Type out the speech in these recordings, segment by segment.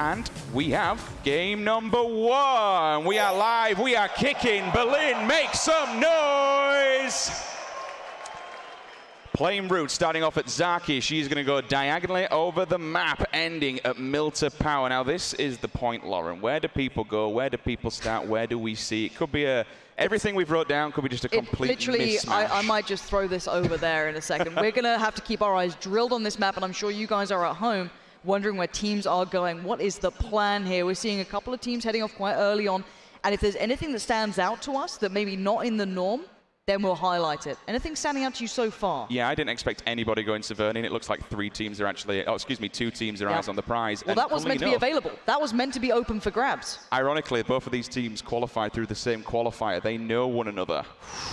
And we have game number 1. We are live, we are kicking. Berlin, make some noise! Plane route starting off at Zaki. She's going to go diagonally over the map, ending at Milta Power. Now, this is the point, Lauren. Where do people go? Where do people start? Where do we see? It could be everything we've wrote down could be just a complete mismatch. I might just throw this over there in a second. We're going to have to keep our eyes drilled on this map, and I'm sure you guys are at home wondering where teams are going. What is the plan here? We're seeing a couple of teams heading off quite early on, and if there's anything that stands out to us that maybe not in the norm, then we'll highlight it. Anything standing out to you so far? Yeah, I didn't expect anybody going Severnian. It looks like 2 teams are eyes on the prize. Well, that was meant to be available. That was meant to be open for grabs. Ironically, both of these teams qualified through the same qualifier. They know one another.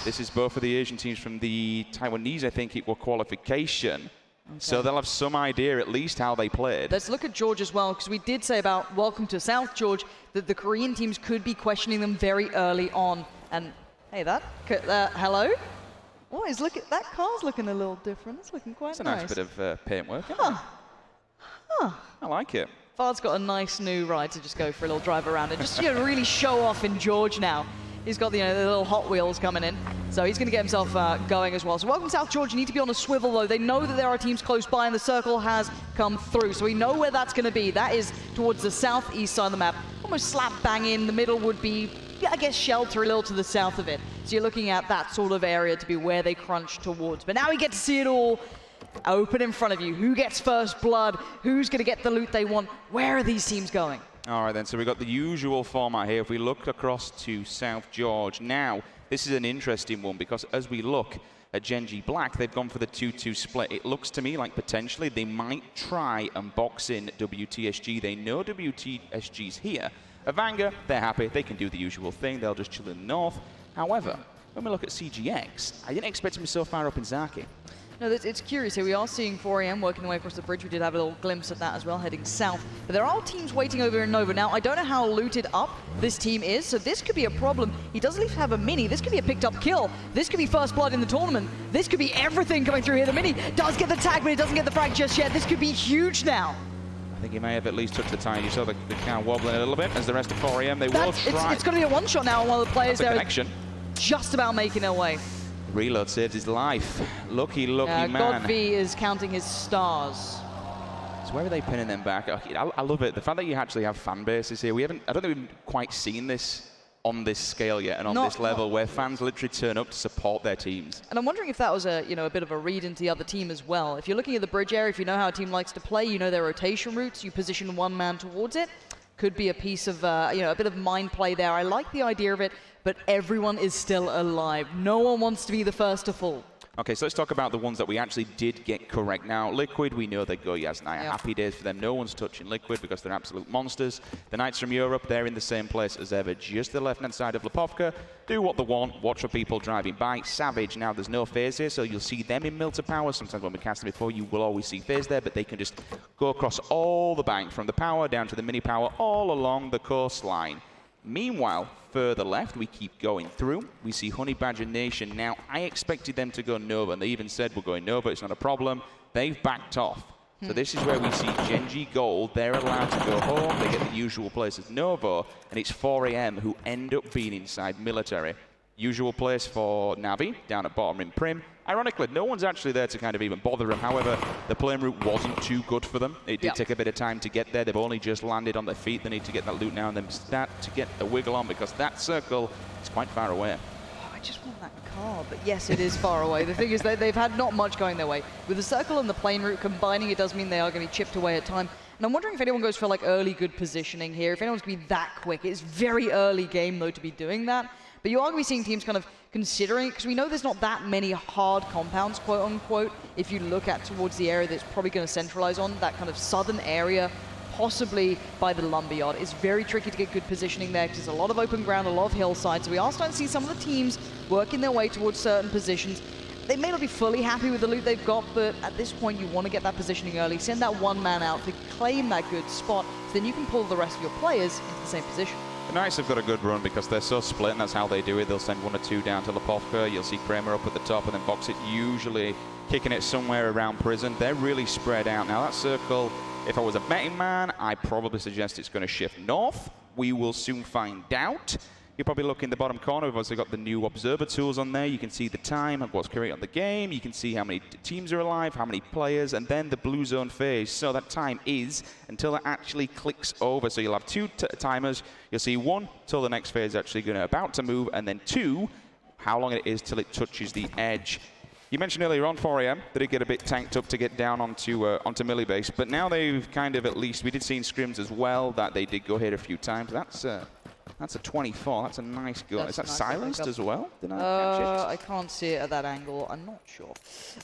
This is both of the Asian teams from the Taiwanese, I think it was qualification. Okay. So they'll have some idea at least how they played. Let's look at George as well, because we did say about Welcome to South George that the Korean teams could be questioning them very early on. And hey, hello? Oh, that car's looking a little different. It's looking quite nice. It's a nice bit of paint work. I like it. Fard's got a nice new ride to just go for a little drive around and just really show off in George now. He's got the little Hot Wheels coming in, so he's going to get himself going as well. So welcome South George. You need to be on a swivel, though. They know that there are teams close by, and the circle has come through. So we know where that's going to be. That is towards the southeast side of the map. Almost slap bang in. The middle would be, I guess, shelter a little to the south of it. So you're looking at that sort of area to be where they crunch towards. But now we get to see it all open in front of you. Who gets first blood? Who's going to get the loot they want? Where are these teams going? All right, then, so we've got the usual format here. If we look across to South George, now, this is an interesting one because as we look at Genji Black, they've gone for the 2-2 split. It looks to me like potentially they might try and box in WTSG. They know WTSG's here. Avanga, they're happy. They can do the usual thing. They'll just chill in the north. However, when we look at CGX, I didn't expect to be so far up in Zaki. No, it's curious here. We are seeing 4AM working their way across the bridge. We did have a little glimpse of that as well, heading south. But there are teams waiting over in Nova. Now, I don't know how looted up this team is, so this could be a problem. He doesn't even have a mini. This could be a picked-up kill. This could be first blood in the tournament. This could be everything coming through here. The mini does get the tag, but it doesn't get the frag just yet. This could be huge now. I think he may have at least touched the tire. You saw the car wobbling a little bit as the rest of 4AM. They will try. It's going to be a one-shot now, and one of the players there connection. Just about making their way. Reload saved his life. Lucky man. God V is counting his stars. So where are they pinning them back? I love it. The fact that you actually have fan bases here. I don't think we've quite seen this on this scale yet and on this level where fans literally turn up to support their teams. And I'm wondering if that was a bit of a read into the other team as well. If you're looking at the bridge area, if you know how a team likes to play, you know their rotation routes, you position one man towards it. Could be a piece of, a bit of mind play there. I like the idea of it, but everyone is still alive. No one wants to be the first to fall. Okay, so let's talk about the ones that we actually did get correct. Now, Liquid, we know they go Yasnaya. Yep. Happy days for them. No one's touching Liquid because they're absolute monsters. The Knights from Europe, they're in the same place as ever, just the left-hand side of Lipovka. Do what they want, watch for people driving by. Savage, now there's no phase here, so you'll see them in Milta Power. Sometimes when we cast them before, you will always see phase there, but they can just go across all the bank, from the power down to the mini power, all along the coastline. Meanwhile, further left, we keep going through. We see Honey Badger Nation. Now, I expected them to go Nova, and they even said, we're going Nova, it's not a problem. They've backed off. So this is where we see Genji Gold. They're allowed to go home. They get the usual places Nova, and it's 4AM who end up being inside military. Usual place for Navi, down at bottom in Prim. Ironically, no one's actually there to kind of even bother them. However, the plane route wasn't too good for them. It did take a bit of time to get there. They've only just landed on their feet. They need to get that loot now and then start to get a wiggle on because that circle is quite far away. I just want that car, but yes, it is far away. The thing is that they've had not much going their way. With the circle and the plane route combining, it does mean they are going to be chipped away at time. And I'm wondering if anyone goes for like early good positioning here, if anyone's going to be that quick. It's very early game, though, to be doing that. But you are going to be seeing teams kind of considering, because we know there's not that many hard compounds, quote unquote, if you look at towards the area that's probably going to centralize on, that kind of southern area, possibly by the lumberyard. It's very tricky to get good positioning there because there's a lot of open ground, a lot of hillside. So we are starting to see some of the teams working their way towards certain positions. They may not be fully happy with the loot they've got, but at this point you want to get that positioning early. Send that one man out to claim that good spot, so then you can pull the rest of your players into the same position. The Knights have got a good run because they're so split, and that's how they do it. They'll send 1 or 2 down to Lipovka. You'll see Kramer up at the top and then box it, usually kicking it somewhere around prison. They're really spread out. Now that circle If I was a betting man, I'd probably suggest it's going to shift north. We will soon find out. You'll probably look in the bottom corner. We've also got the new observer tools on there. You can see the time of what's currently on the game. You can see how many teams are alive, how many players, and then the blue zone phase. So that time is until it actually clicks over. So you'll have two timers. You'll see one till the next phase is actually about to move, and then two, how long it is till it touches the edge. You mentioned earlier on 4 AM that it get a bit tanked up to get down onto Millie base, but now they've kind of, at least we did see in scrims as well that they did go here a few times. That's a 24. That's a nice goal. Is that silenced as well? Did I catch it? I can't see it at that angle. I'm not sure.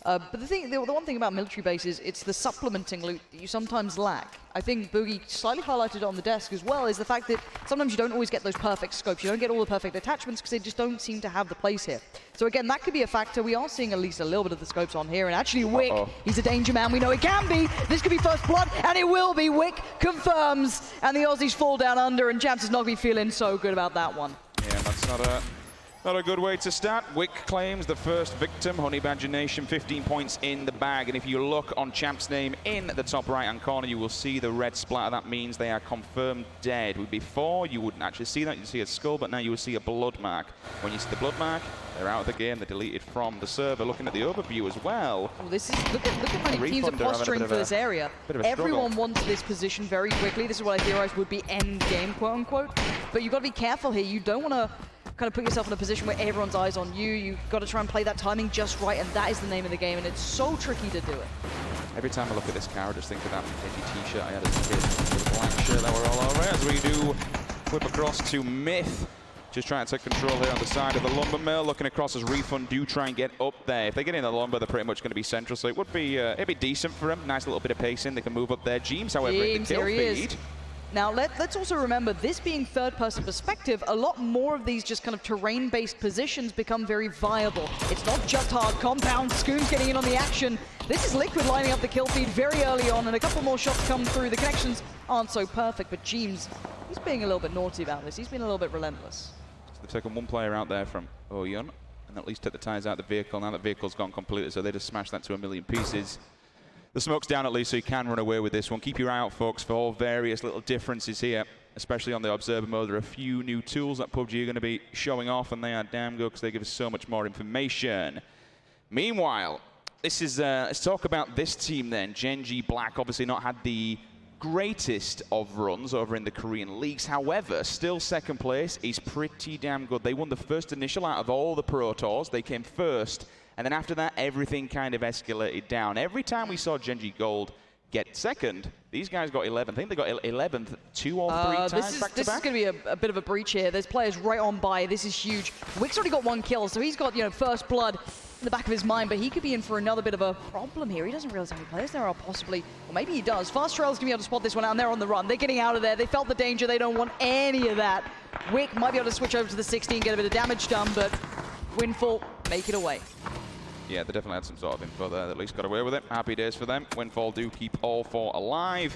But the one thing about military bases, it's the supplementing loot that you sometimes lack. I think Boogie slightly highlighted it on the desk as well, is the fact that sometimes you don't always get those perfect scopes. You don't get all the perfect attachments because they just don't seem to have the place here. So again, that could be a factor. We are seeing at least a little bit of the scopes on here. And actually, Wick, he's a danger man. We know it can be. This could be first blood, and it will be. Wick confirms. And the Aussies fall down under, and Champs is not going to be feeling so good about that one. Yeah, that's not a good way to start. Wick claims the first victim. Honey Badger Nation, 15 points in the bag. And if you look on Champ's name in the top right-hand corner, you will see the red splatter. That means they are confirmed dead. Before, you wouldn't actually see that. You'd see a skull, but now you will see a blood mark. When you see the blood mark, they're out of the game. They're deleted from the server. Looking at the overview as well. Oh, this is look at how many teams are posturing for this area. Everyone wants this position very quickly. This is what I theorize would be end game, quote unquote. But you've got to be careful here. You don't want to kind of put yourself in a position where everyone's eyes on you. You've got to try and play that timing just right, and that is the name of the game, and it's so tricky to do it. Every time I look at this car, I just think of that edgy t-shirt I had as a kid. The black shirt that we're all over as we do whip across to Myth. Just trying to take control here on the side of the lumber mill. Looking across as Refund do try and get up there. If they get in the lumber, they're pretty much going to be central, so it would be it'd be decent for them. Nice little bit of pacing. They can move up there. James, however, in the kill feed. Now, let's also remember, this being third-person perspective, a lot more of these just kind of terrain-based positions become very viable. It's not just hard compound. Scoon's getting in on the action. This is Liquid lining up the kill feed very early on, and a couple more shots come through. The connections aren't so perfect, but James, he's being a little bit naughty about this. He's been a little bit relentless. So they've taken one player out there from Oyeon, and at least took the tires out of the vehicle. Now that vehicle's gone completely, so they just smashed that to a million pieces. The smoke's down at least, so you can run away with this one. Keep your eye out, folks, for all various little differences here, especially on the observer mode. There are a few new tools that PUBG are going to be showing off, and they are damn good because they give us so much more information. Meanwhile, this is let's talk about this team then. Gen.G Black obviously not had the greatest of runs over in the Korean leagues. However, still second place is pretty damn good. They won the first initial out of all the Pro Tours. They came first. And then after that, everything kind of escalated down. Every time we saw Gen.G Gold get second, these guys got 11th. I think they got 11th 2 or 3 times back-to-back. This is going to be a bit of a breach here. There's players right on by. This is huge. Wick's already got 1 kill, so he's got, first blood in the back of his mind, but he could be in for another bit of a problem here. He doesn't realize how many players there are possibly, or maybe he does. Fast Trail's going to be able to spot this one out, and they're on the run. They're getting out of there. They felt the danger. They don't want any of that. Wick might be able to switch over to the 16, get a bit of damage done, but Windfall make it away. Yeah, they definitely had some sort of info there. They at least got away with it. Happy days for them. Windfall do keep all 4 alive.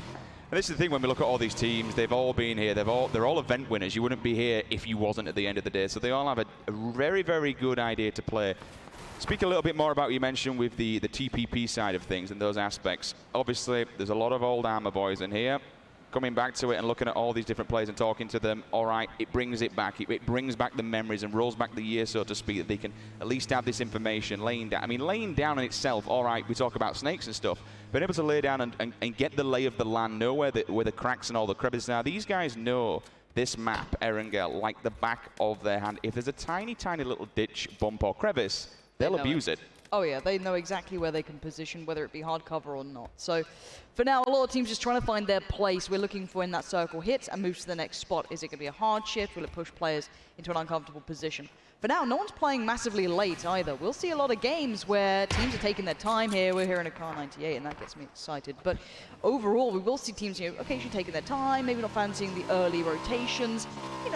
And this is the thing when we look at all these teams, they've all been here. They're all event winners. You wouldn't be here if you wasn't at the end of the day. So they all have a very, very good idea to play. Speak a little bit more about what you mentioned with the TPP side of things and those aspects. Obviously, there's a lot of old Armor boys in here. Coming back to it and looking at all these different players and talking to them, all right, it brings it back. It brings back the memories and rolls back the years, so to speak, that they can at least have this information laying down. I mean, laying down in itself, all right, we talk about snakes and stuff, but able to lay down and get the lay of the land, know where the cracks and all the crevices are. These guys know this map, Erangel, like the back of their hand. If there's a tiny, tiny little ditch, bump, or crevice, they'll abuse it. Oh yeah, they know exactly where they can position, whether it be hard cover or not. So for now, a lot of teams just trying to find their place. We're looking for when that circle hits and moves to the next spot. Is it going to be a hard shift? Will it push players into an uncomfortable position? For now, no one's playing massively late either. We'll see a lot of games where teams are taking their time here. We're here in a car 98, and that gets me excited. But overall, we will see teams, occasionally taking their time, maybe not fancying the early rotations,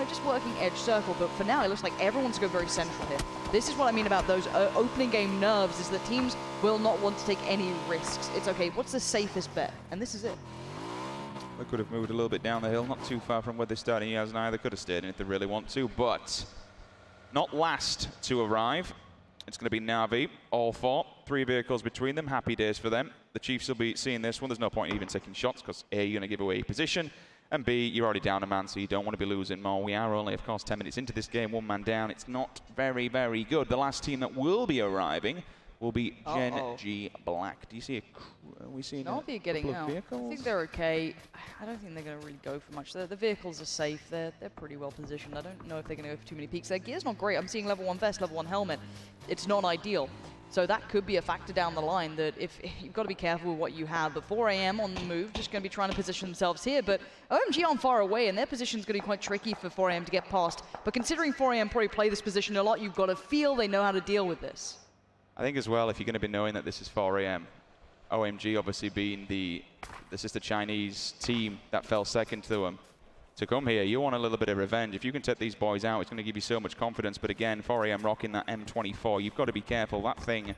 just working edge circle. But for now, it looks like everyone's going very central here. This is what I mean about those opening game nerves, is that teams will not want to take any risks. It's okay, what's the safest bet? And this is it. They could have moved a little bit down the hill, not too far from where they started. He could have stayed in if they really want to, but not last to arrive. It's going to be Na'Vi, all 4. 3 vehicles between them. Happy days for them. The Chiefs will be seeing this one. There's no point in even taking shots because A, you're going to give away position, and B, you're already down a man, so you don't want to be losing more. We are only, of course, 10 minutes into this game. 1 man down. It's not very, very good. The last team that will be arriving will be Gen G Black. Do you see a... Are we seeing Na'Vi are getting out. vehicles? I think they're okay. I don't think they're going to really go for much. The vehicles are safe. They're pretty well positioned. I don't know if they're going to go for too many peaks. Their gear's not great. I'm seeing level 1 vest, level 1 helmet. It's not ideal. So that could be a factor down the line that if you've got to be careful with what you have. But 4 AM on the move, just going to be trying to position themselves here. But OMG aren't far away, and their position's going to be quite tricky for 4 AM to get past. But considering 4 AM probably play this position a lot, you've got to feel they know how to deal with this. I think as well, if you're going to be knowing that this is 4 AM, OMG obviously being this is the Chinese team that fell second to them. To come here, you want a little bit of revenge. If you can take these boys out, it's going to give you so much confidence. But again, 4 AM rocking that M24. You've got to be careful. That thing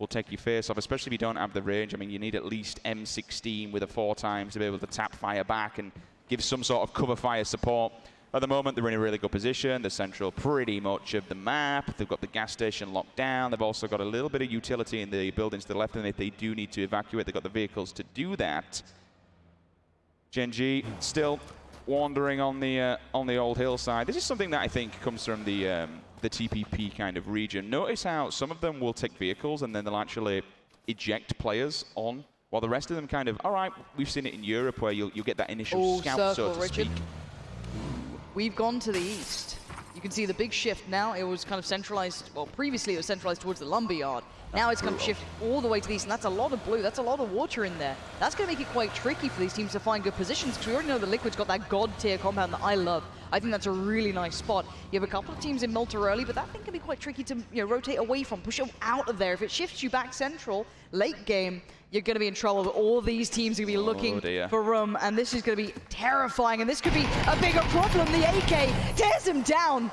will take your face off, especially if you don't have the range. I mean, you need at least M16 with a 4 times to be able to tap fire back and give some sort of cover fire support. At the moment, they're in a really good position. They're central pretty much of the map. They've got the gas station locked down. They've also got a little bit of utility in the buildings to the left, and if they do need to evacuate, they've got the vehicles to do that. Gen G still wandering on the old hillside. This is something that I think comes from the TPP kind of region. Notice how some of them will take vehicles and then they'll actually eject players on, while the rest of them kind of, all right, we've seen it in Europe where you'll get that initial scout, so to speak. We've gone to the east. You can see the big shift now. It was kind of centralized, well, previously it was centralized towards the lumberyard. Now it's kind of shifted all the way to the east, and that's a lot of blue. That's a lot of water in there. That's going to make it quite tricky for these teams to find good positions, because we already know the Liquid's got that god tier compound that I love. I think that's a really nice spot. You have a couple of teams in Malta early, but that thing can be quite tricky to rotate away from, push it out of there. If it shifts you back central, late game, you're going to be in trouble. All these teams are going to be looking for room, and this is going to be terrifying, and this could be a bigger problem. The AK tears him down,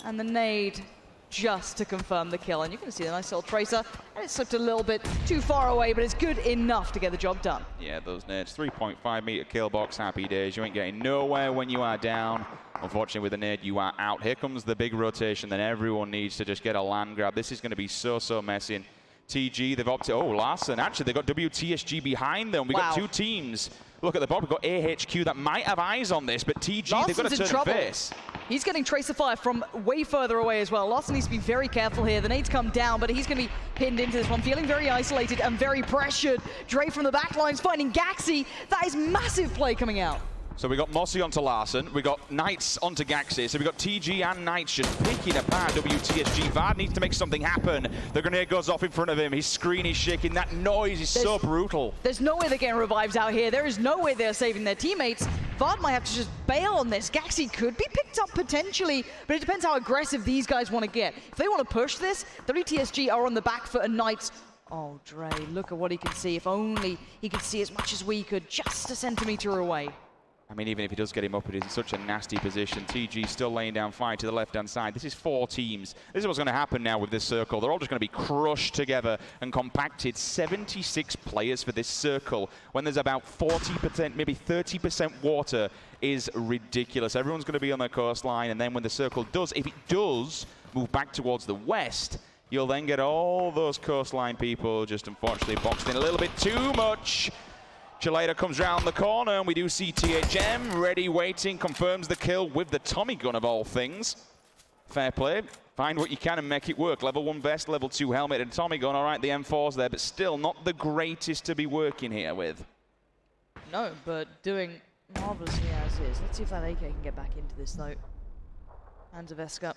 and the nade just to confirm the kill. And you can see the nice little tracer, and it slipped a little bit too far away, but it's good enough to get the job done. Yeah, those nades, 3.5 meter kill box, happy days. You ain't getting nowhere when you are down. Unfortunately, with the nade, you are out. Here comes the big rotation that everyone needs to just get a land grab. This is going to be so messy. And TG, they've opted, Larson, actually, they've got WTSG behind them. We've got 2 teams. Look at the bottom, we've got AHQ that might have eyes on this, but TG, Larson's they've got to turn face. He's getting tracer fire from way further away as well. Larson needs to be very careful here. The nades come down, but he's going to be pinned into this one, feeling very isolated and very pressured. Dre from the back lines finding Gaxi. That is massive play coming out. So we got Mossy onto Larson, we got Knights onto Gaxi, so we got TG and Knights just picking apart WTSG. Vard needs to make something happen. The grenade goes off in front of him, his screen is shaking, that noise is so brutal. There's no way they're getting revives out here, there is no way they're saving their teammates. Vard might have to just bail on this. Gaxi could be picked up potentially, but it depends how aggressive these guys want to get. If they want to push this, WTSG are on the back foot and Knights. Oh, Dre, look at what he can see. If only he could see as much as we could, just a centimeter away. I mean, even if he does get him up, it is in such a nasty position. TG still laying down fire to the left-hand side. This is 4 teams. This is what's going to happen now with this circle. They're all just going to be crushed together and compacted. 76 players for this circle. When there's about 40%, maybe 30% water is ridiculous. Everyone's going to be on their coastline, and then when the circle does, if it does move back towards the west, you'll then get all those coastline people just unfortunately boxed in a little bit too much. Chileta comes round the corner, and we do see THM ready, waiting, confirms the kill with the Tommy gun of all things. Fair play. Find what you can and make it work. Level 1 vest, level 2 helmet, and Tommy gun. All right, the M4's there, but still not the greatest to be working here with. No, but doing marvelously as is. Let's see if that AK can get back into this, though. Hands of Eska.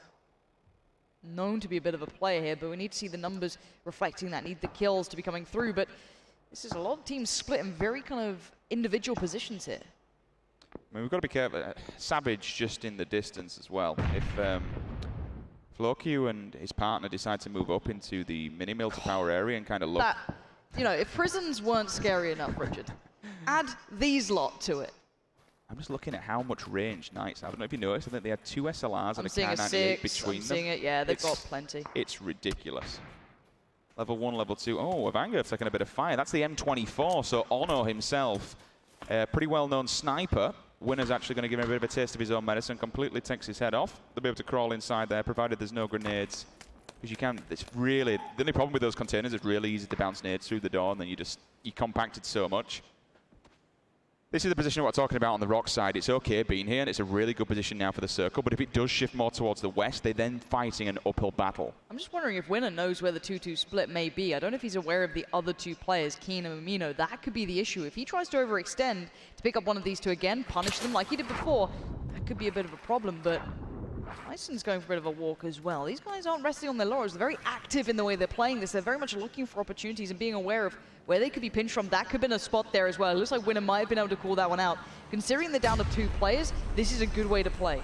Known to be a bit of a player here, but we need to see the numbers reflecting that. Need the kills to be coming through, but this is a lot of teams split in very kind of individual positions here. I mean, we've got to be careful. Savage just in the distance as well. If Floku and his partner decide to move up into the mini-mill to power area and kind of look... if prisons weren't scary enough, Richard, add these lot to it. I'm just looking at how much range Knights have. I don't know if you noticed, I think they had 2 SLRs and a K98 between them. I'm seeing it, yeah, they've got plenty. It's ridiculous. Level 1, level 2. Oh, Evanger's taking a bit of fire. That's the M24, so Ono himself, pretty well-known sniper. Winner's actually going to give him a bit of a taste of his own medicine, completely takes his head off. They'll be able to crawl inside there, provided there's no grenades Because you can, it's really, the only problem with those containers is really easy to bounce nades through the door, and then you compacted so much. This is the position we're talking about on the rock side. It's okay being here, and it's a really good position now for the circle, but if it does shift more towards the west, they're then fighting an uphill battle. I'm just wondering if Winner knows where the 2-2 split may be. I don't know if he's aware of the other two players, Keen and Mamino. That could be the issue. If he tries to overextend to pick up one of these two again, punish them like he did before, that could be a bit of a problem, but Tyson's going for a bit of a walk as well. These guys aren't resting on their laurels. They're very active in the way they're playing this. They're very much looking for opportunities and being aware of where they could be pinched from. That could have been a spot there as well. It looks like Winner might have been able to call that one out. Considering they're down to 2 players, this is a good way to play.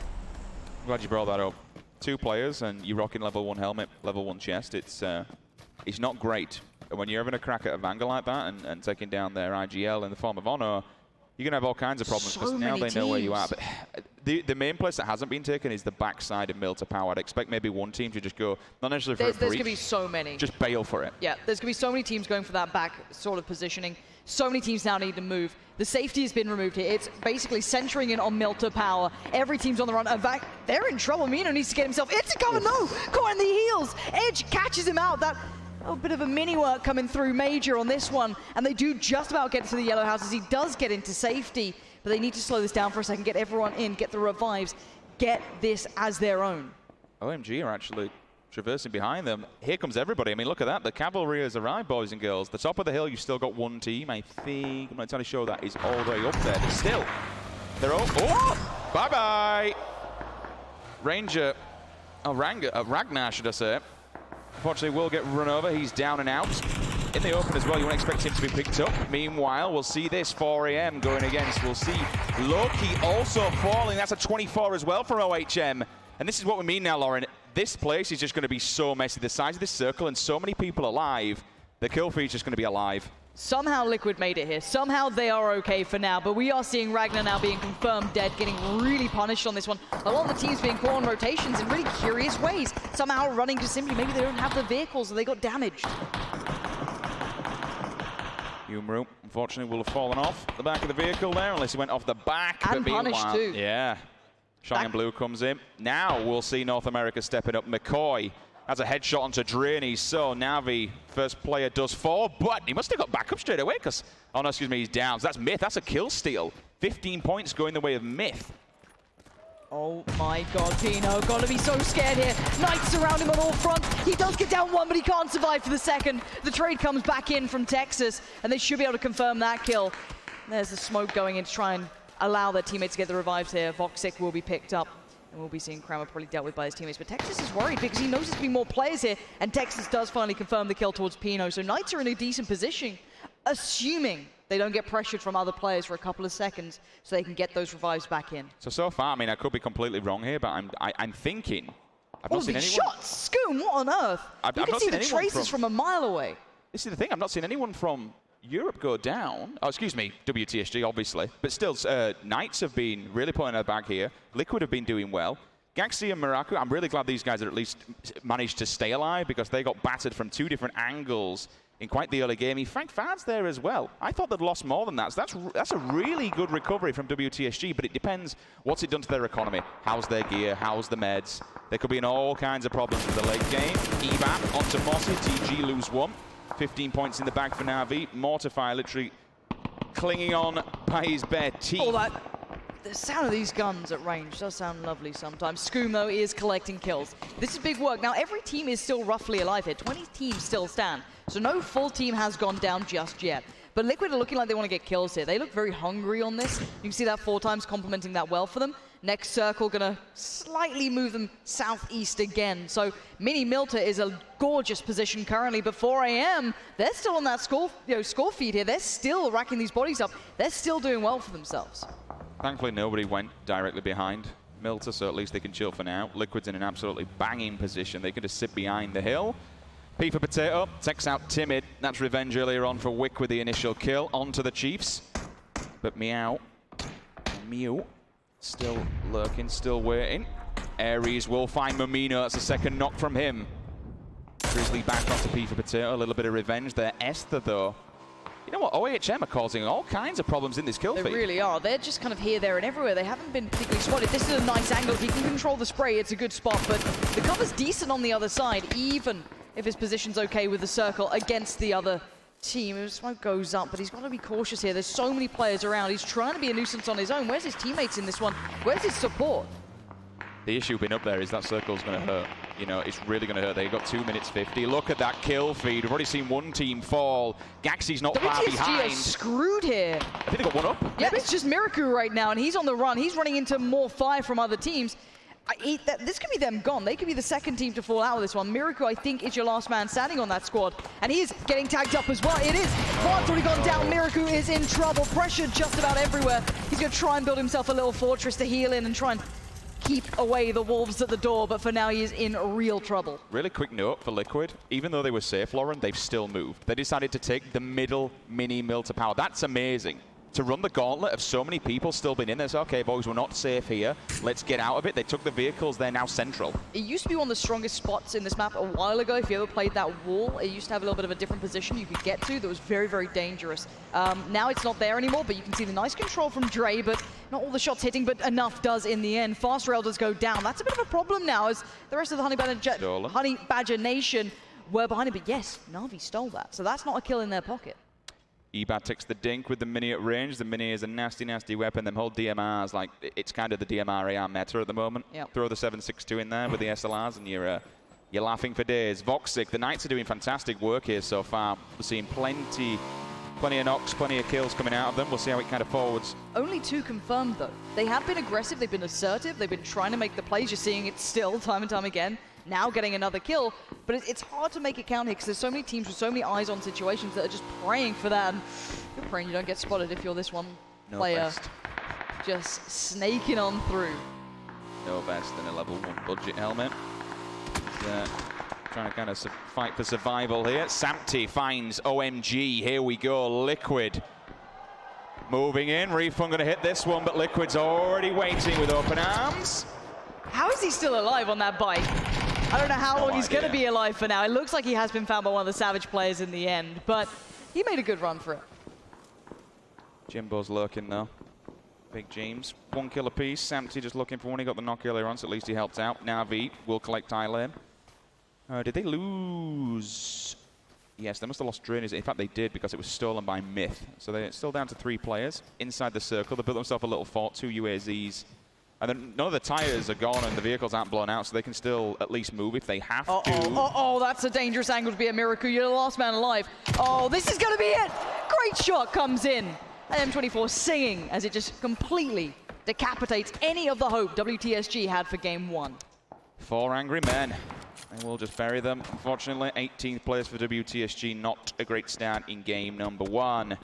I'm glad you brought that up. 2 players and you're rocking level 1 helmet, level 1 chest. It's not great. And when you're having a crack at a Vanguard like that and taking down their IGL in the form of Honor, you're going to have all kinds of problems because now they know where you are. But the main place that hasn't been taken is the backside of Milta Power. I'd expect maybe one team to just go, not necessarily for a breach. There's going to be so many. Just bail for it. Yeah, there's going to be so many teams going for that back sort of positioning. So many teams now need to move. The safety has been removed here. It's basically centering in on Milta Power. Every team's on the run. In fact, they're in trouble. Mino needs to get himself into cover. No! Caught in the heels. Edge catches him out. That a bit of a mini work coming through Major on this one. And they do just about get to the yellow houses. He does get into safety. But they need to slow this down for a second, get everyone in, get the revives, get this as their own. OMG are actually traversing behind them. Here comes everybody. I mean, look at that. The cavalry has arrived, boys and girls. The top of the hill, you've still got one team. I think, I'm not entirely sure that is all the way up there. But still, they're all, oh, bye-bye. Ranger, Ragnar, should I say. Unfortunately, will get run over. He's down and out. In the open as well, you won't expect him to be picked up. Meanwhile, we'll see this 4 AM going against. We'll see Loki also falling. That's a 24 as well for OHM. And this is what we mean now, Lauren. This place is just going to be so messy. The size of this circle and so many people alive, the kill feed is just going to be alive. Somehow Liquid made it here. Somehow they are okay for now, but we are seeing Ragnar now being confirmed dead, getting really punished on this one. A lot of the teams being caught on rotations in really curious ways. Somehow running just simply, maybe they don't have the vehicles or they got damaged. Yumru, unfortunately, will have fallen off the back of the vehicle there, unless he went off the back. And punished too. Yeah. Cheyenne Blue comes in. Now we'll see North America stepping up. McCoy has a headshot onto Drainey. So Navi, first player, does fall, but he must have got back up straight away because, oh no, excuse me, he's down. So that's Myth. That's a kill steal. 15 points going the way of Myth. Oh my god, Pino, gotta be so scared here. Knights surround him on all fronts. He does get down one, but he can't survive for the second. The trade comes back in from Texas, and they should be able to confirm that kill. There's the smoke going in to try and allow their teammates to get the revives here. Voxic will be picked up, and we'll be seeing Kramer probably dealt with by his teammates. But Texas is worried because he knows there's going to be more players here, and Texas does finally confirm the kill towards Pino. So Knights are in a decent position, assuming they don't get pressured from other players for a couple of seconds so they can get those revives back in. So far, I mean, I could be completely wrong here, but I'm thinking. I've not seen anyone. Shots! Scoom, what on earth? You can see the traces from a mile away. This is the thing, I've not seen anyone from Europe go down. Oh, excuse me, WTSG, obviously. But still, Knights have been really putting their bag here. Liquid have been doing well. Gaxi and Miraku, I'm really glad these guys are at least managed to stay alive because they got battered from 2 different angles in quite the early game. Frank Fad's there as well. I thought they'd lost more than that. So that's a really good recovery from WTSG, but it depends what's it done to their economy. How's their gear? How's the meds? They could be in all kinds of problems in the late game. Evap onto Mossy. TG lose 1. 15 points in the bag for Navi. Mortify literally clinging on by his bare teeth. The sound of these guns at range does sound lovely sometimes. Scoom, though, is collecting kills. This is big work. Now, every team is still roughly alive here. 20 teams still stand. So no full team has gone down just yet. But Liquid are looking like they want to get kills here. They look very hungry on this. You can see that 4 times complementing that well for them. Next circle gonna slightly move them southeast again. So Mini Milta is a gorgeous position currently, but 4 AM, they're still on that score feed here. They're still racking these bodies up. They're still doing well for themselves. Thankfully, nobody went directly behind Milta, so at least they can chill for now. Liquid's in an absolutely banging position. They can just sit behind the hill. P for Potato takes out Timid. That's revenge earlier on for Wick with the initial kill. On to the Chiefs. But Mew still lurking, still waiting. Ares will find Mamino. That's a second knock from him. Grizzly back onto P for Potato. A little bit of revenge there. Esther, though, You know what? OHM are causing all kinds of problems in this kill feed. They really are. They're just kind of here, there, and everywhere. They haven't been particularly spotted. This is a nice angle. If he can control the spray, it's a good spot. But the cover's decent on the other side, even if his position's okay with the circle against the other team. His smoke goes up, but he's got to be cautious here. There's so many players around. He's trying to be a nuisance on his own. Where's his teammates in this one? Where's his support? The issue being up there is that circle's going to hurt. You know, it's really going to hurt. They've got 2 minutes 50. Look at that kill feed. We've already seen one team fall. Gaxi's not far behind. WTSG is screwed here. I think they got one up. Yeah, it's just Miraku right now, and he's on the run. He's running into more fire from other teams. This could be them gone. They could be the second team to fall out of this one. Miraku, I think, is your last man standing on that squad. And he is getting tagged up as well. It is. Bard's already gone down. Miraku is in trouble. Pressure just about everywhere. He's going to try and build himself a little fortress to heal in and try and keep away the wolves at the door, but for now he is in real trouble. Really quick note for Liquid, even though they were safe, Lauren, they've still moved. They decided to take the middle mini mill to power. That's amazing. To run the gauntlet of so many people still been in this, okay, boys, we're not safe here. Let's get out of it. They took the vehicles. They're now central. It used to be one of the strongest spots in this map a while ago. If you ever played that wall, it used to have a little bit of a different position you could get to that was very, very dangerous. Now it's not there anymore, but you can see the nice control from Dre, but not all the shots hitting, but enough does in the end. Fast rail does go down. That's a bit of a problem now as the rest of the Honey Badger Nation were behind it. But yes, Na'Vi stole that. So that's not a kill in their pocket. Ebat takes the dink with the Mini at range. The Mini is a nasty, nasty weapon. Them whole DMRs, like, it's kind of the DMR AR meta at the moment. Yep. Throw the 7.62 in there with the SLRs and you're laughing for days. Voxic, the Knights are doing fantastic work here so far. We're seeing plenty of knocks, plenty of kills coming out of them. We'll see how it kind of forwards. Only 2 confirmed, though. They have been aggressive, they've been assertive, they've been trying to make the plays. You're seeing it still time and time again. Now getting another kill, but it's hard to make it count here because there's so many teams with so many eyes on situations that are just praying for that. And you're praying you don't get spotted if you're this one player. Best. Just snaking on through. No best than a level 1 budget helmet. Trying to kind of fight for survival here. Samty finds OMG. Here we go. Liquid moving in. Refund going to hit this one, but Liquid's already waiting with open arms. How is he still alive on that bike? I don't know how long he's going to be alive for now. It looks like he has been found by one of the Savage players in the end, but he made a good run for it. Jimbo's lurking though. Big James, 1 kill apiece. Samty just looking for one. He got the knock earlier on, so at least he helped out. Na'Vi will collect high lane. Did they lose? Yes, they must have lost Drainers. In fact, they did because it was stolen by Myth. So they're still down to 3 players inside the circle. They built themselves a little fort, 2 UAZs. And then none of the tires are gone and the vehicles aren't blown out, so they can still at least move if they have to. Oh, that's a dangerous angle to be a Miraku. You're the last man alive. Oh, this is going to be it. Great shot comes in. And M24 singing as it just completely decapitates any of the hope WTSG had for game 1. 4 angry men. And we'll just bury them. Unfortunately, 18th place for WTSG. Not a great start in game number 1.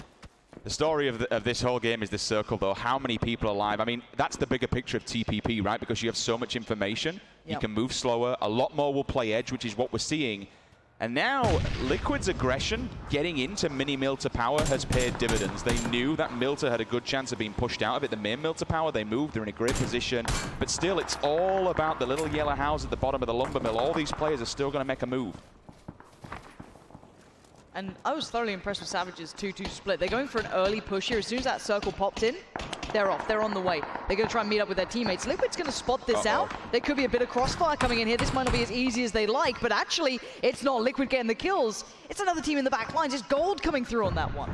The story of this whole game is this circle, though. How many people are alive? I mean, that's the bigger picture of TPP, right? Because you have so much information. Yep. You can move slower. A lot more will play edge, which is what we're seeing. And now, Liquid's aggression, getting into mini mill to power, has paid dividends. They knew that Milter had a good chance of being pushed out of it. The main mill to power, they moved. They're in a great position. But still, it's all about the little yellow house at the bottom of the lumber mill. All these players are still going to make a move. And I was thoroughly impressed with Savage's 2-2 split. They're going for an early push here. As soon as that circle popped in, they're off. They're on the way. They're going to try and meet up with their teammates. Liquid's going to spot this out. There could be a bit of crossfire coming in here. This might not be as easy as they like, but actually, it's not Liquid getting the kills. It's another team in the back lines. It's Gold coming through on that one.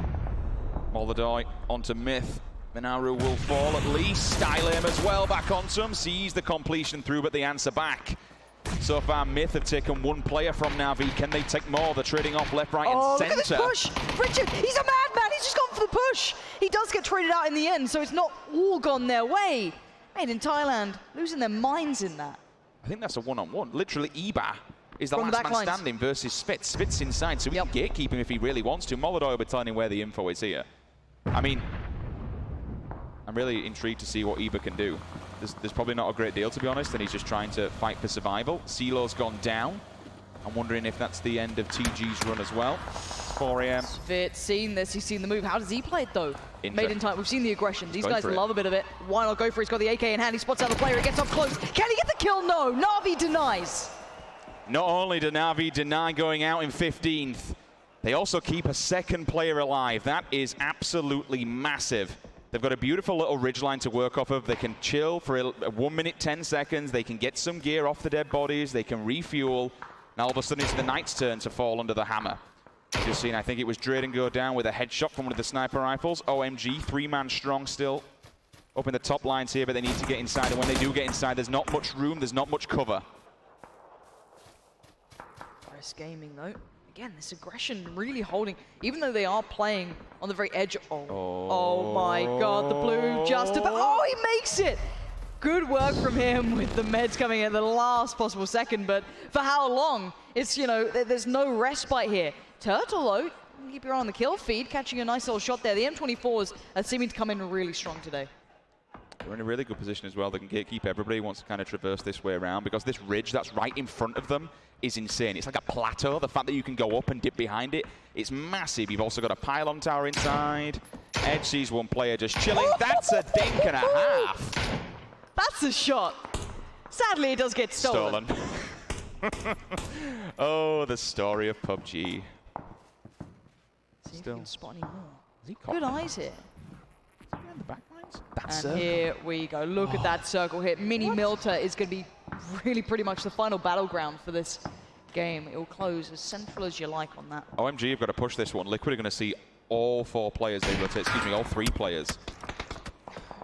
Molodoi onto Myth. Minaru will fall at least. Stylem as well back onto him. Sees the completion through, but the answer back. So far, Myth have taken 1 player from Na'Vi. Can they take more? They're trading off left, right, and center. Look at this push! Richard, he's a madman! He's just gone for the push! He does get traded out in the end, so it's not all gone their way. Made in Thailand, losing their minds in that. I think that's a one-on-one. Literally, Eba is the last man standing versus Spitz. Spitz inside, so he can gatekeep him if he really wants to. Molodoi will be telling him where the info is here. I mean, I'm really intrigued to see what Eba can do. There's probably not a great deal, to be honest, and he's just trying to fight for survival. CeeLo's gone down. I'm wondering if that's the end of TG's run as well. 4 AM. Spitz seen this, he's seen the move. How does he play it, though? Made in time. We've seen the aggression. These guys love a bit of it. Why not go for it? He's got the AK in hand. He spots out the player. He gets up close. Can he get the kill? No. Na'Vi denies. Not only did Na'Vi deny going out in 15th, They also keep a second player alive. That is absolutely massive. They've got a beautiful little ridgeline to work off of. They can chill for 1 minute, 10 seconds. They can get some gear off the dead bodies. They can refuel. Now all of a sudden it's the Knight's turn to fall under the hammer. You've just seen, I think it was Drayden go down with a headshot from one of the sniper rifles. OMG, 3-man strong still up in the top lines here, but they need to get inside. And when they do get inside, there's not much room, there's not much cover. Nice gaming though. Again, this aggression really holding, even though they are playing on the very edge. Oh my God, the blue just about, oh, he makes it! Good work from him with the meds coming at the last possible second, but for how long? It's, you know, there's no respite here. Turtle though, keep your eye on the kill feed, catching a nice little shot there. The M24s are seeming to come in really strong today. They're in a really good position as well. They can keep everybody wants to kind of traverse this way around because this ridge that's right in front of them is insane. It's like a plateau. The fact that you can go up and dip behind it, it's massive. You've also got a pylon tower inside. Edge sees one player just chilling. That's a dink and a half. That's a shot. Sadly, it does get stolen. Oh, the story of PUBG. See if you can spot any more. Good eyes here. The back lines? And here we go. Look at that circle hit. Mini Milter is going to be really pretty much the final battleground for this game. It will close as central as you like on that. OMG, you've got to push this one. Liquid are going to see all 4 players they rotate. Excuse me, all 3 players.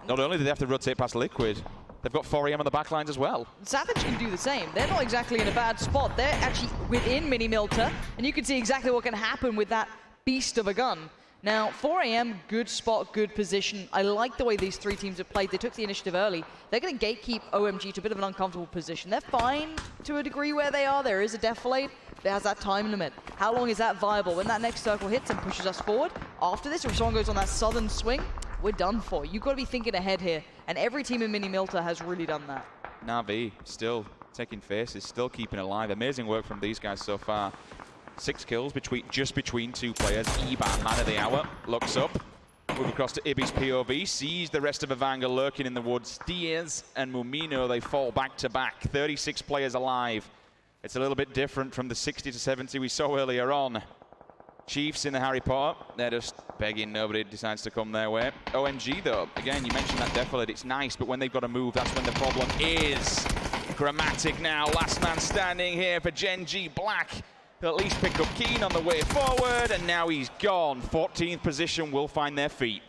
Not only do they have to rotate past Liquid, they've got 4AM on the back lines as well. Savage can do the same. They're not exactly in a bad spot. They're actually within Mini Milter, and you can see exactly what can happen with that beast of a gun. Now, 4AM, good spot, good position. I like the way these 3 teams have played. They took the initiative early. They're going to gatekeep OMG to a bit of an uncomfortable position. They're fine to a degree where they are. There is a defilade. There has that time limit. How long is that viable? When that next circle hits and pushes us forward, after this, if someone goes on that southern swing, we're done for. You've got to be thinking ahead here. And every team in Mini Milter has really done that. Na'Vi still taking faces, still keeping alive. Amazing work from these guys so far. 6 kills just between 2 players. Eban, man of the hour, looks up. Move across to Ibby's POV, sees the rest of Evanga lurking in the woods. Diaz and Mumino, they fall back to back. 36 players alive. It's a little bit different from the 60 to 70 we saw earlier on. Chiefs in the Harry Potter, they're just begging, nobody decides to come their way. OMG though, again, you mentioned that defilade, it's nice, but when they've got to move, that's when the problem is. Grammatic now, last man standing here for Gen G Black. They'll at least pick up Keen on the way forward, and now he's gone. 14th position will find their feet.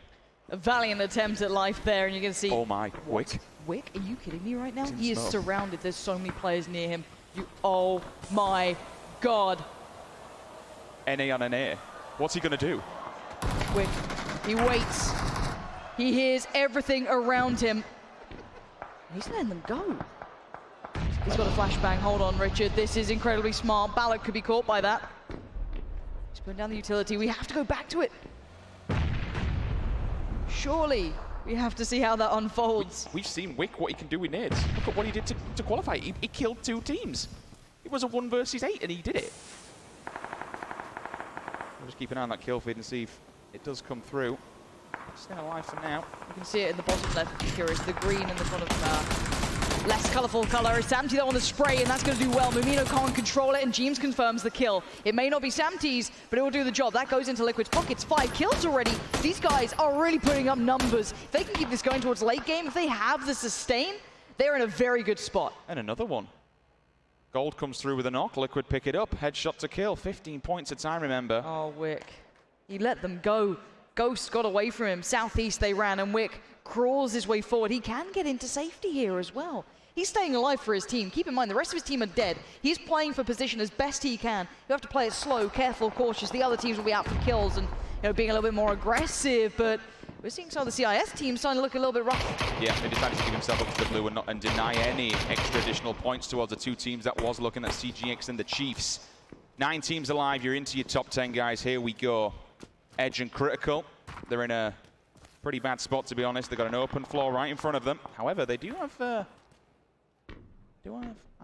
A valiant attempt at life there, and you're going to see... Oh my, Wick. Wick? Are you kidding me right now? He is surrounded. There's so many players near him. Oh my God. NA on NA. What's he going to do? Wick, he waits. He hears everything around him. He's letting them go. He's got a flashbang. Hold on, Richard. This is incredibly smart. Balak could be caught by that. He's putting down the utility. We have to go back to it. Surely we have to see how that unfolds. We've seen Wick, what he can do with nades. Look at what he did to qualify. He killed 2 teams. It was a 1 versus 8, and he did it. We'll just keep an eye on that kill feed and see if it does come through. Staying alive for now. You can see it in the bottom left. Curious, the green in the front of less colourful colour. It's Samty that on the spray, and that's going to do well. Mumino can't control it, and Jeems confirms the kill. It may not be Samty's, but it will do the job. That goes into Liquid's pockets. 5 kills already. These guys are really putting up numbers. If they can keep this going towards late game, if they have the sustain, they're in a very good spot. And another one. Gold comes through with a knock. Liquid pick it up. Headshot to kill. 15 points at time, remember. Oh, Wick. He let them go. Ghost got away from him. Southeast they ran, and Wick crawls his way forward. He can get into safety here as well. He's staying alive for his team. Keep in mind, the rest of his team are dead. He's playing for position as best he can. You have to play it slow, careful, cautious. The other teams will be out for kills and being a little bit more aggressive, but we're seeing some of the CIS teams starting to look a little bit rough. Yeah, they decided to give himself up to the blue and deny any extra additional points towards the 2 teams that was looking at CGX and the Chiefs. 9 teams alive, you're into your top 10, guys. Here we go. Edge and Critical. They're in a pretty bad spot, to be honest. They've got an open floor right in front of them. However, they do have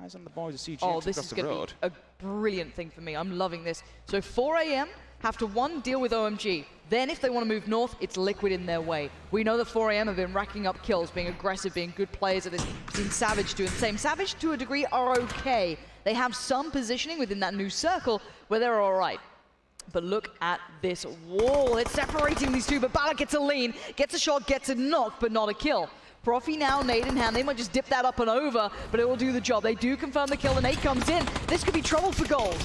eyes on the boys of CGX oh, across this is the road. Be a brilliant thing for me. I'm loving this. So 4 AM have to, 1, deal with OMG. Then if they want to move north, it's Liquid in their way. We know that 4 AM have been racking up kills, being aggressive, being good players at this. We've seen Savage doing the same. Savage, to a degree, are okay. They have some positioning within that new circle where they're all right. But look at this wall. It's separating these two, but Balak gets a lean, gets a shot, gets a knock, but not a kill. Profi now, nade in hand. They might just dip that up and over, but it will do the job. They do confirm the kill. The nade comes in. This could be trouble for gold.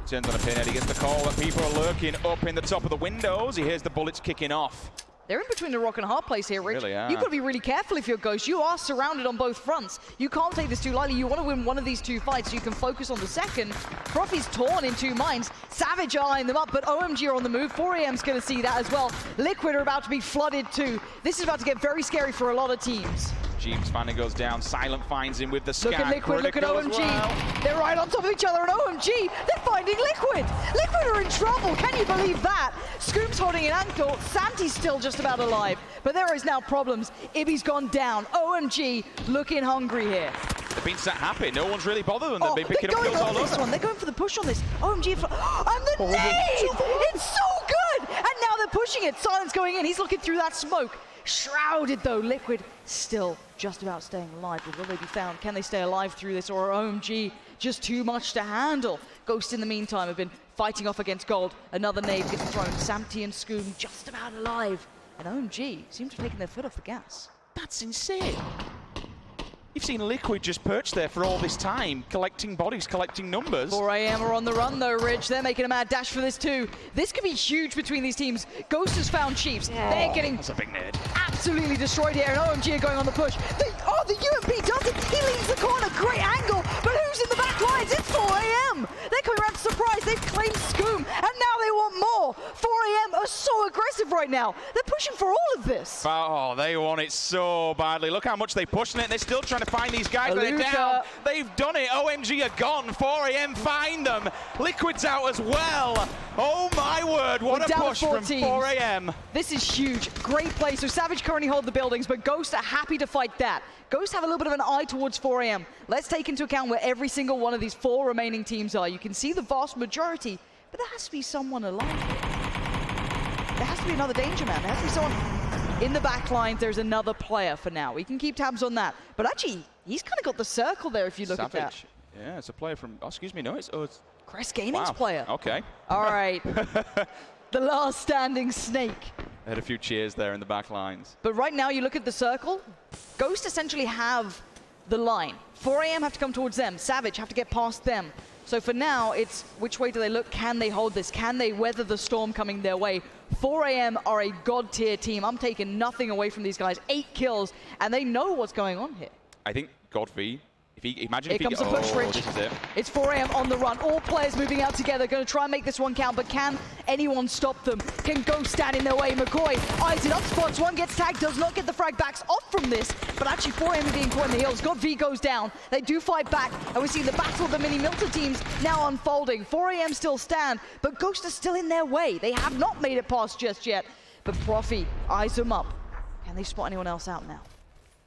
Turns on a pinhead. He gets the call that people are lurking up in the top of the windows. He hears the bullets kicking off. They're in between a rock and a hard place here, Rich. Really are. You've got to be really careful if you're Ghost. You are surrounded on both fronts. You can't take this too lightly. You want to win one of these two fights so you can focus on the second. Profi's torn in two minds. Savage are eyeing them up, but OMG are on the move. 4AM's going to see that as well. Liquid are about to be flooded too. This is about to get very scary for a lot of teams. Jeeves finally goes down. Silent finds him with the scan. Look at Liquid, look at OMG. Well. They're right on top of each other, and OMG, they're finding Liquid. Liquid are in trouble, can you believe that? Scoop's holding an ankle, Santi's still just about alive, but there is now problems. Ibby's gone down. OMG looking hungry here. They've been sat happy. No one's really bothered them. They've been picking up kills all this over. One. They're going for the push on this. OMG, and the nade! It's so good! And now they're pushing it. Silence going in. He's looking through that smoke. Shrouded though, Liquid still just about staying alive, but will they be found? Can they stay alive through this, or OMG just too much to handle? Ghost in the meantime have been fighting off against Gold. Another nade gets thrown. Samty and Scoom just about alive, and OMG seem to have taken their foot off the gas. That's insane. You've seen Liquid just perched there for all this time, collecting bodies, collecting numbers. 4AM are on the run though, Rich. They're making a mad dash for this too. This could be huge between these teams. Ghost has found Chiefs. They're getting that's a big nade. Absolutely destroyed here, and OMG are going on the push. The UMP does it. He leaves the corner. Great angle, but who's in the back lines? It's 4AM. They're coming around to surprise. They've claimed Scoom, and now they want more. 4AM are so aggressive right now. They're pushing for all of this. Oh, they want it so badly. Look how much they're pushing it. They're still trying to find these guys, but they're down. They've done it. OMG are gone. 4AM find them. Liquid's out as well. Oh my word, what a push from 4AM. This is huge. Great play. So Savage currently hold the buildings, but Ghost are happy to fight that. Ghost have a little bit of an eye towards 4AM. Let's take into account where every single one of these four remaining teams are. You can see the vast majority, but there has to be someone alive here. There has to be another danger man. There has to be someone in the back line. There's another player for now. We can keep tabs on that. But actually, he's kind of got the circle there if you look at that. Yeah, it's a player from, oh, excuse me, no, it's Crest Gaming's player. Okay. All right. The last standing snake. I had a few cheers there in the back lines. But right now, you look at the circle, Ghost essentially have the line. 4AM have to come towards them. Savage have to get past them. So for now, it's which way do they look? Can they hold this? Can they weather the storm coming their way? 4AM are a god tier team. I'm taking nothing away from these guys. 8 kills, and they know what's going on here. I think God V, imagine Here if he comes the push, Rich. This is it. It's 4AM on the run. All players moving out together, going to try and make this one count, but can anyone stop them? Can Ghost stand in their way? McCoy eyes it up, spots one, gets tagged, does not get the frag backs off from this, but actually 4AM are being caught in the heels. God V goes down. They do fight back, and we see the battle of the mini Milta teams now unfolding. 4AM still stand, but Ghost is still in their way. They have not made it past just yet, but Profi eyes them up. Can they spot anyone else out now?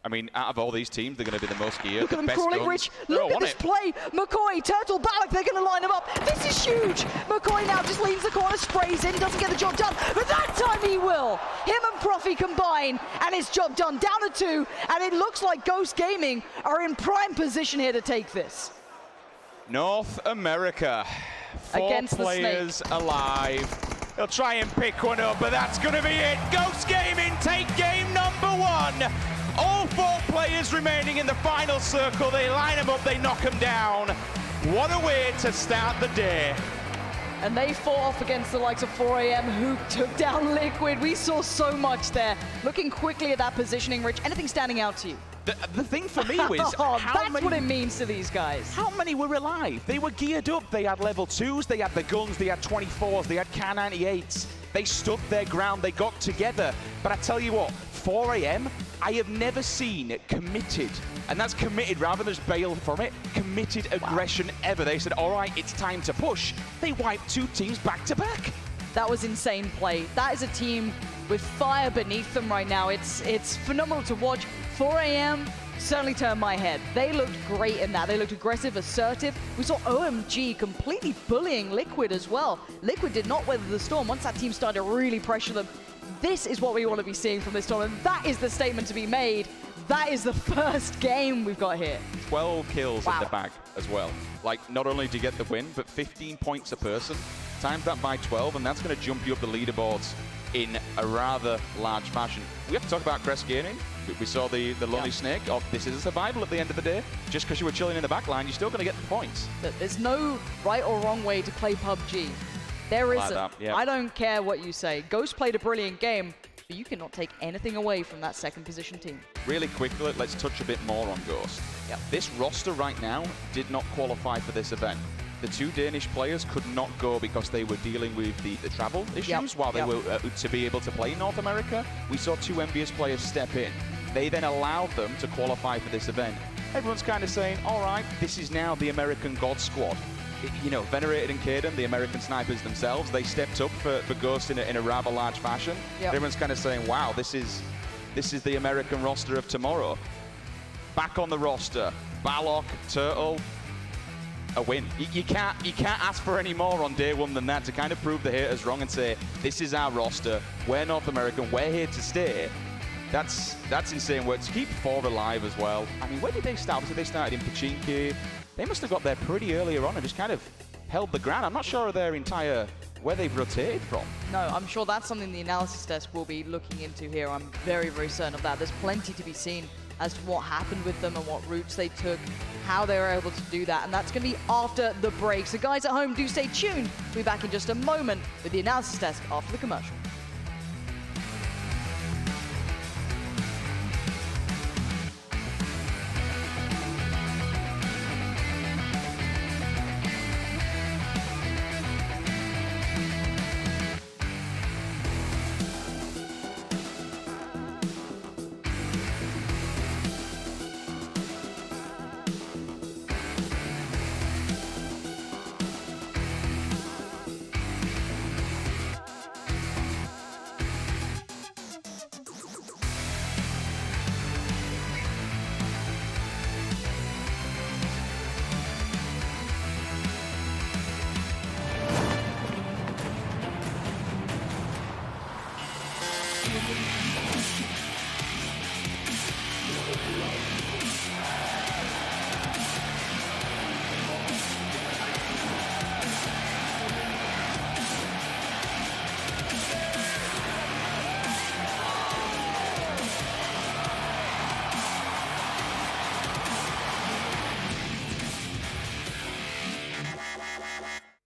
I mean, out of all these teams, they're going to be the most geared. Look at them crawling, Rich. Look at this play. McCoy, Turtle, Balak, they're going to line them up. This is huge. McCoy now just leans the corner, sprays in, doesn't get the job done. But that time he will. Him and Profi combine, and it's job done. Down to 2, and it looks like Ghost Gaming are in prime position here to take this. North America. 4 Against players alive. They'll try and pick one up, but that's going to be it. Ghost Gaming take game number 1. All 4 players remaining in the final circle. They line them up, they knock them down. What a way to start the day. And they fought off against the likes of 4AM, who took down Liquid. We saw so much there. Looking quickly at that positioning, Rich, anything standing out to you? The thing for me was that's what it means to these guys. How many were alive? They were geared up. They had level 2s, they had the guns, they had 24s, they had Kar 98s. They stood their ground, they got together. But I tell you what, 4AM, I have never seen committed, and that's committed rather than just bail from it, committed aggression ever. They said, all right, it's time to push. They wiped 2 teams back to back. That was insane play. That is a team with fire beneath them right now. It's phenomenal to watch. 4AM certainly turned my head. They looked great in that. They looked aggressive, assertive. We saw OMG completely bullying Liquid as well. Liquid did not weather the storm once that team started to really pressure them. This is what we want to be seeing from this tournament. That is the statement to be made. That is the first game we've got here. 12 kills in the bag as well. Like, not only do you get the win, but 15 points a person times that by 12, and that's going to jump you up the leaderboards in a rather large fashion. We have to talk about Crest Gaming. We saw the Lonely Snake. Oh, this is a survival at the end of the day. Just because you were chilling in the back line, you're still going to get the points. There's no right or wrong way to play PUBG. There isn't. Like that, yeah. I don't care what you say. Ghost played a brilliant game, but you cannot take anything away from that second position team. Really quickly, let's touch a bit more on Ghost. Yep. This roster right now did not qualify for this event. The 2 Danish players could not go because they were dealing with the travel issues while they were to be able to play in North America. We saw 2 Envious players step in. They then allowed them to qualify for this event. Everyone's kind of saying, all right, this is now the American God Squad. You know, Venerated and Caden, the American snipers themselves, they stepped up for Ghost in a rather large fashion. Yep. Everyone's kind of saying, wow, this is the American roster of tomorrow. Back on the roster, Balok, Turtle, a win. You can't ask for any more on day 1 than that to kind of prove the haters wrong and say, this is our roster, we're North American, we're here to stay. That's insane work. To keep 4 alive as well. I mean, where did they start? So they started in Pachinki. They must have got there pretty earlier on and just kind of held the ground. I'm not sure of their entire, where they've rotated from. No, I'm sure that's something the analysis desk will be looking into here. I'm very, very certain of that. There's plenty to be seen as to what happened with them and what routes they took, how they were able to do that. And that's going to be after the break. So guys at home, do stay tuned. We'll be back in just a moment with the analysis desk after the commercial.